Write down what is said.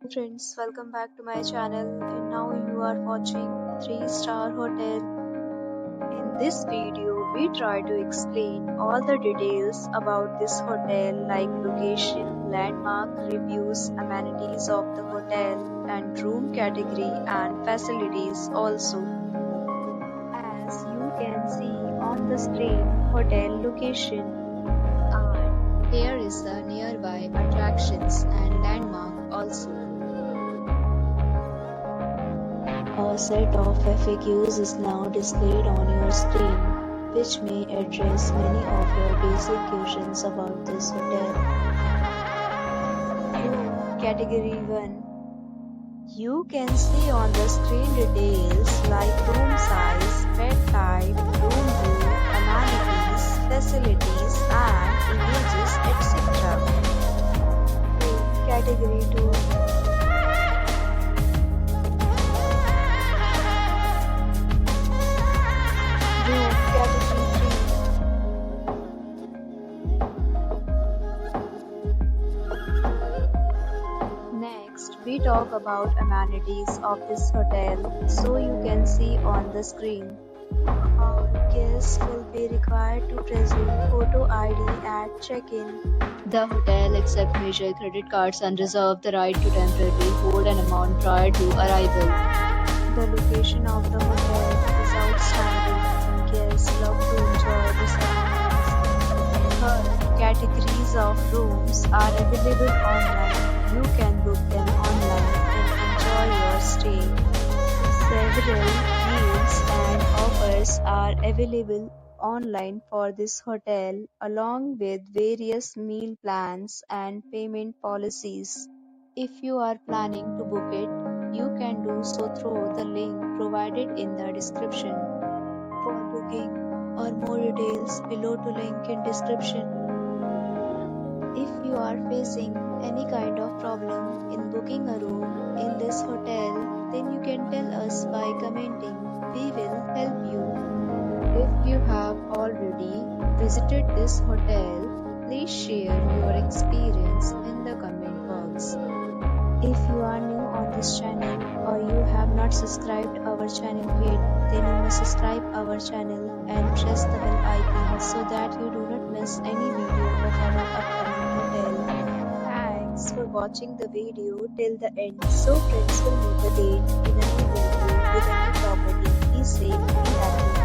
Hi friends, welcome back to my channel and now you are watching 3-star hotel. In this video, we try to explain all the details about this hotel like location, landmark, reviews, amenities of the hotel and room category and facilities also. As you can see on the screen, hotel location and here is the nearby attractions and landmark also. A set of FAQs is now displayed on your screen, which may address many of your basic questions about this hotel. Room Category 1. You can see on the screen details like room size, bed type, room view, amenities, facilities, and images, etc. Room Category 2. Room Category 3. Next, we talk about amenities of this hotel, so you can see on the screen. All guests will be required to present photo ID at check-in. The hotel accepts major credit cards and reserves the right to temporarily hold an amount prior to arrival. The location of the hotel is outstanding. Guests love to enjoy the surroundings. Third, categories of rooms are available online. You can book them online and enjoy your stay. Several deals and offers are available online for this hotel, along with various meal plans and payment policies. If you are planning to book it, you can do so through the link provided in the description. For booking or more details, below to link in description. If you are facing any kind of problem in booking a room in this hotel, then you can tell us by commenting. We will help you. If you have already visited this hotel, please share your experience in the comment box. If you are new on this channel or you have not subscribed our channel yet, then you must subscribe our channel and press the bell icon so that you do not miss any video of our upcoming hotel. Thanks for watching the video till the end. So friends, will meet again in a new video with a new property. Be safe, be happy.